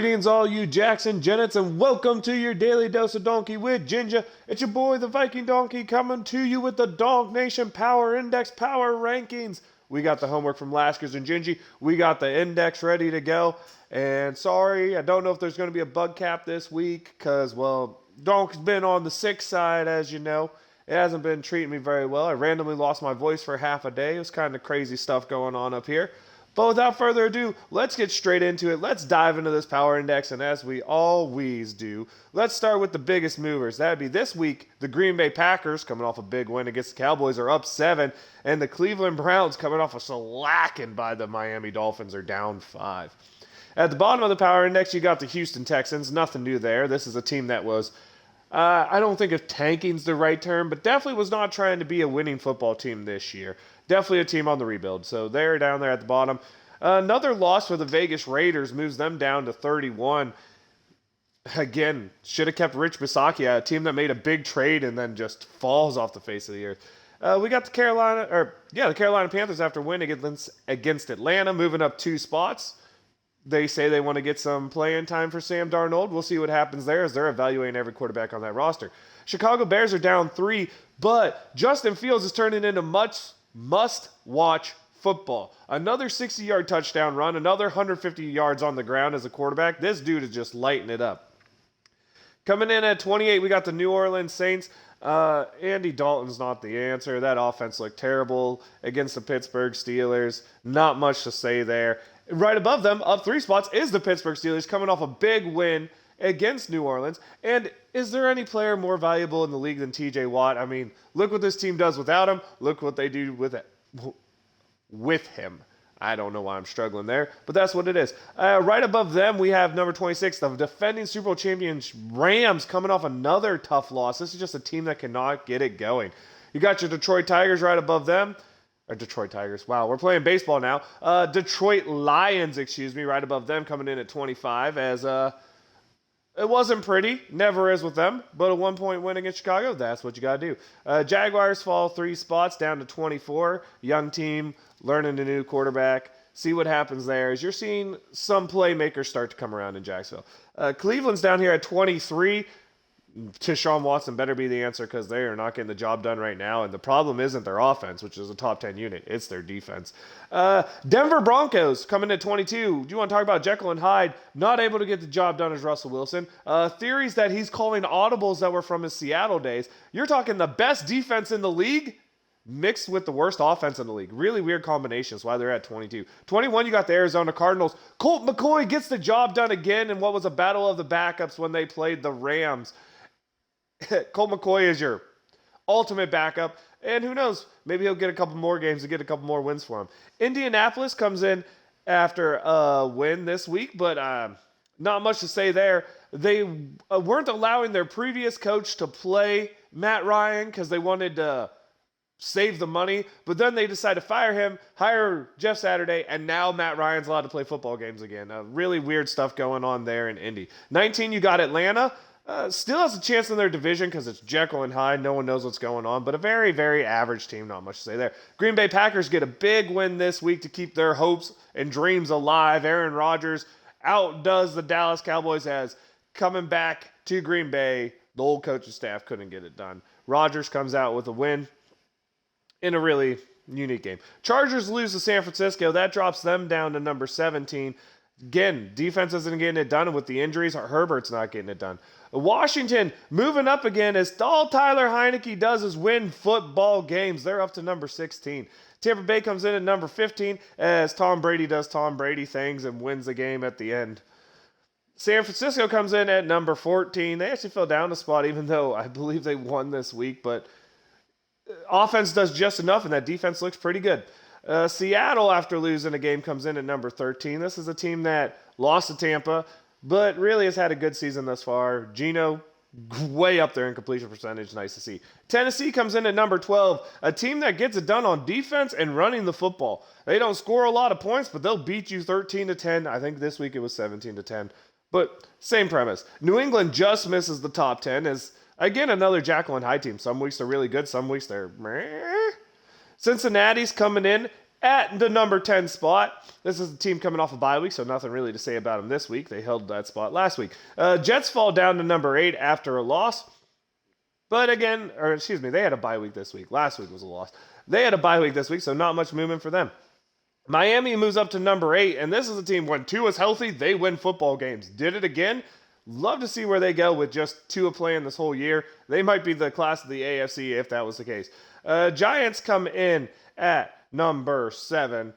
Greetings, all you Jackson Jennets, and welcome to your daily dose of donkey with Ginger. It's your boy, the Viking Donkey, coming to you with the Donk Nation Power Index Power Rankings. We got the homework from Laskers and Gingy. We got the index ready to go. And sorry, I don't know if there's going to be a bug cap this week because, well, Donk's been on the sick side, as you know. It hasn't been treating me very well. I randomly lost my voice for half a day. It was kind of crazy stuff going on up here. But without further ado, let's get straight into it. Let's dive into this power index, and as we always do, let's start with the biggest movers. That'd be this week, the Green Bay Packers, coming off a big win against the Cowboys, are up 7, and the Cleveland Browns, coming off a shellacking by the Miami Dolphins, are down 5. At the bottom of the power index, you got the Houston Texans. Nothing new there. This is a team that was, I don't think if tanking's the right term, but definitely was not trying to be a winning football team this year. Definitely a team on the rebuild. So they're down there at the bottom. Another loss for the Vegas Raiders moves them down to 31. Again, should have kept Rich Bisaccia, a team that made a big trade and then just falls off the face of the earth. We got the Carolina Panthers after winning against Atlanta, moving up 2 spots. They say they want to get some playing time for Sam Darnold. We'll see what happens there as they're evaluating every quarterback on that roster. Chicago Bears are down 3, but Justin Fields is turning into must-watch football. Another 60-yard touchdown run, another 150 yards on the ground as a quarterback. This dude is just lighting it up. Coming in at 28, we got the New Orleans Saints. Andy Dalton's not the answer. That offense looked terrible against the Pittsburgh Steelers. Not much to say there. Right above them, up 3 spots, is the Pittsburgh Steelers, coming off a big win against New Orleans. And is there any player more valuable in the league than TJ Watt? I mean, look what this team does without him. Look what they do with him. I don't know why I'm struggling there, but that's what it is. Right above them, we have number 26, the defending Super Bowl champions Rams, coming off another tough loss. This is just a team that cannot get it going. You got your Detroit Tigers right above them. Or Detroit Tigers. Wow, we're playing baseball now. Detroit Lions, right above them, coming in at 25 as it wasn't pretty. Never is with them. But a 1-point win against Chicago, that's what you got to do. Jaguars fall 3 spots down to 24. Young team, learning a new quarterback. See what happens there as you're seeing some playmakers start to come around in Jacksonville. Cleveland's down here at 23. Deshaun Watson better be the answer because they are not getting the job done right now. And the problem isn't their offense, which is a top 10 unit. It's their defense. Denver Broncos coming at 22. Do you want to talk about Jekyll and Hyde? Not able to get the job done as Russell Wilson. Theories that he's calling audibles that were from his Seattle days. You're talking the best defense in the league mixed with the worst offense in the league. Really weird combinations why they're at 22. 21, you got the Arizona Cardinals. Colt McCoy gets the job done again in what was a battle of the backups when they played the Rams. Colt McCoy is your ultimate backup, and who knows, maybe he'll get a couple more games to get a couple more wins for him. Indianapolis comes in after a win this week, but not much to say there. They weren't allowing their previous coach to play Matt Ryan because they wanted to save the money, but then they decided to fire him, hire Jeff Saturday, and now Matt Ryan's allowed to play football games again. Really weird stuff going on there in Indy. 19, you got Atlanta. Still has a chance in their division because it's Jekyll and Hyde. No one knows what's going on, but a very, very average team. Not much to say there. Green Bay Packers get a big win this week to keep their hopes and dreams alive. Aaron Rodgers outdoes the Dallas Cowboys as coming back to Green Bay. The old coaching staff couldn't get it done. Rodgers comes out with a win in a really unique game. Chargers lose to San Francisco. That drops them down to number 17. Again, defense isn't getting it done, and with the injuries, Herbert's not getting it done. Washington moving up again as all Tyler Heineke does is win football games. They're up to number 16. Tampa Bay comes in at number 15 as Tom Brady does Tom Brady things and wins the game at the end. San Francisco comes in at number 14. They actually fell down a spot even though I believe they won this week, but offense does just enough and that defense looks pretty good. Seattle, after losing a game, comes in at number 13. This is a team that lost to Tampa, but really has had a good season thus far. Geno, way up there in completion percentage. Nice to see. Tennessee comes in at number 12. A team that gets it done on defense and running the football. They don't score a lot of points, but they'll beat you 13-10. I think this week it was 17-10. But same premise. New England just misses the top 10 as, again, another Jekyll and Hyde team. Some weeks they're really good. Some weeks they're meh. Cincinnati's coming in At the number 10 spot, this is the team coming off a bye week, so nothing really to say about them this week. They held that spot last week. Jets fall down to number 8 after a loss. But again, they had a bye week this week. Last week was a loss. They had a bye week this week, so not much movement for them. Miami moves up to number 8, and this is a team when Tua's healthy, they win football games. Did it again. Love to see where they go with just Tua playing this whole year. They might be the class of the AFC if that was the case. Giants come in at number 7.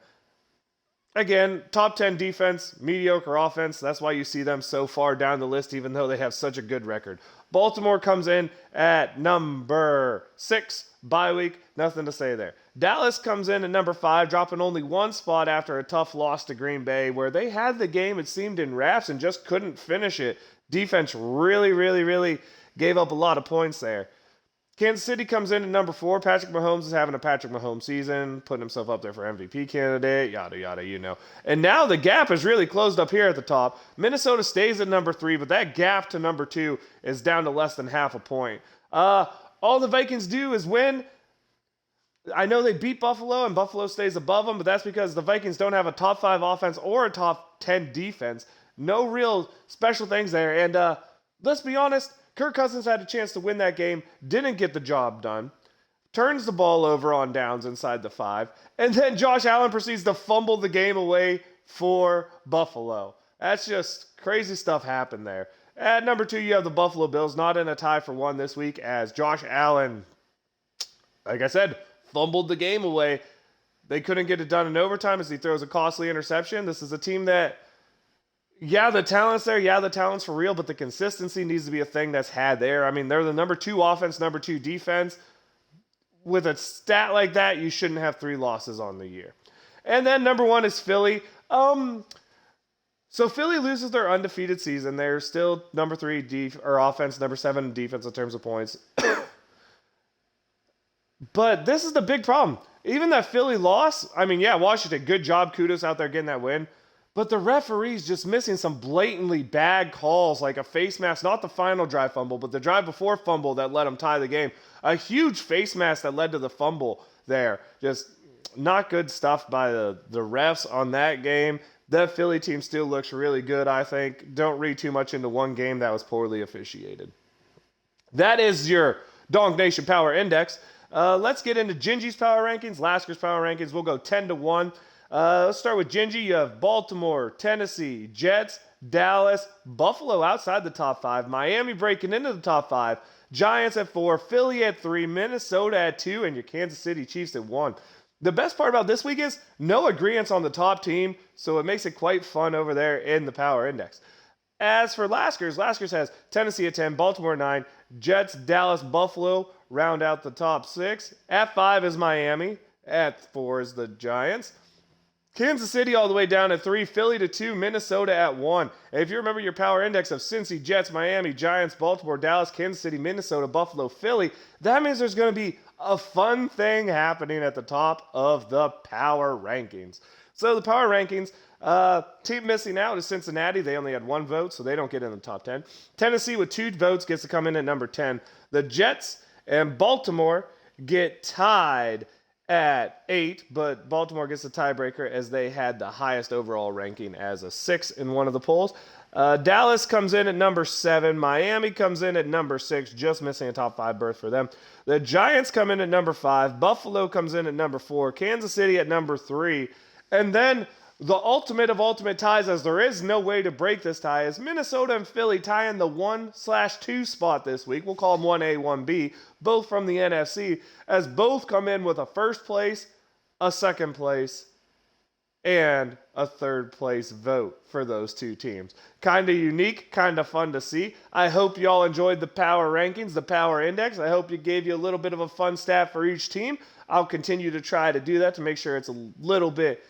Again, top 10 defense, mediocre offense. That's why you see them so far down the list, even though they have such a good record. Baltimore comes in at number 6. Bye week, nothing to say there. Dallas comes in at number 5, dropping only one spot after a tough loss to Green Bay, where they had the game, it seemed, in wraps and just couldn't finish it. Defense really gave up a lot of points there. Kansas City comes in at number 4. Patrick Mahomes is having a Patrick Mahomes season, putting himself up there for MVP candidate, yada, yada, you know. And now the gap is really closed up here at the top. Minnesota stays at number 3, but that gap to number 2 is down to less than half a point. All the Vikings do is win. I know they beat Buffalo, and Buffalo stays above them, but that's because the Vikings don't have a top 5 offense or a top 10 defense. No real special things there. And let's be honest, Kirk Cousins had a chance to win that game, didn't get the job done, turns the ball over on downs inside the 5, and then Josh Allen proceeds to fumble the game away for Buffalo. That's just crazy stuff happened there. At number 2, you have the Buffalo Bills, not in a tie for 1 this week, as Josh Allen, like I said, fumbled the game away. They couldn't get it done in overtime as he throws a costly interception. This is a team that, yeah, the talent's there. Yeah, the talent's for real, but the consistency needs to be a thing that's had there. I mean, they're the number 2 offense, number 2 defense. With a stat like that, you shouldn't have 3 losses on the year. And then number 1 is Philly. So Philly loses their undefeated season. They're still number 3 offense, number 7 defense in terms of points. But this is the big problem. Even that Philly loss, I mean, yeah, Washington, good job, kudos out there getting that win. But the referee's just missing some blatantly bad calls, like a face mask, not the final drive fumble, but the drive before fumble that let them tie the game. A huge face mask that led to the fumble there. Just not good stuff by the refs on that game. That Philly team still looks really good, I think. Don't read too much into one game that was poorly officiated. That is your Donk Nation Power Index. Let's get into Gingy's power rankings, Lasker's power rankings. We'll go 10 to 1. Let's start with Gingy. You have Baltimore, Tennessee, Jets, Dallas, Buffalo outside the top 5, Miami breaking into the top 5, Giants at 4, Philly at 3, Minnesota at 2, and your Kansas City Chiefs at 1. The best part about this week is no agreements on the top team, so it makes it quite fun over there in the power index. As for Lasker's has Tennessee at 10, Baltimore at 9, Jets, Dallas, Buffalo round out the top 6. At 5 is Miami. At 4 is the Giants. Kansas City all the way down at 3, Philly to 2, Minnesota at 1. And if you remember your power index of Cincy, Jets, Miami, Giants, Baltimore, Dallas, Kansas City, Minnesota, Buffalo, Philly, that means there's going to be a fun thing happening at the top of the power rankings. So the power rankings, team missing out is Cincinnati. They only had 1 vote, so they don't get in the top 10. Tennessee with 2 votes gets to come in at number 10. The Jets and Baltimore get tied at 8, but Baltimore gets the tiebreaker as they had the highest overall ranking as a 6 in one of the polls. Dallas comes in at number 7. Miami comes in at number 6, just missing a top 5 berth for them. The Giants come in at number 5. Buffalo comes in at number 4. Kansas City at number 3. And then the ultimate of ultimate ties, as there is no way to break this tie, is Minnesota and Philly tying the 1/2 spot this week. We'll call them 1A, 1B, both from the NFC, as both come in with a first place, a second place, and a third place vote for those 2 teams. Kind of unique, kind of fun to see. I hope y'all enjoyed the power rankings, the power index. I hope it gave you a little bit of a fun stat for each team. I'll continue to try to do that to make sure it's a little bit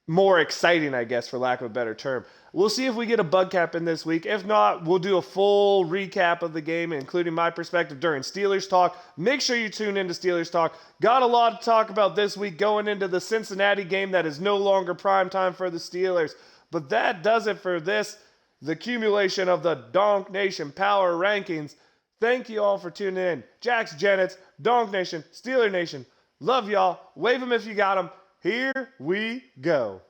more exciting, I guess, for lack of a better term. We'll see if we get a bug cap in this week. If not, we'll do a full recap of the game, including my perspective during Steelers Talk. Make sure you tune into Steelers Talk. Got a lot to talk about this week going into the Cincinnati game that is no longer prime time for the Steelers. But that does it for this, the accumulation of the Donk Nation Power Rankings. Thank you all for tuning in. Jax Jennets, Donk Nation, Steeler Nation. Love y'all. Wave them if you got them. Here we go.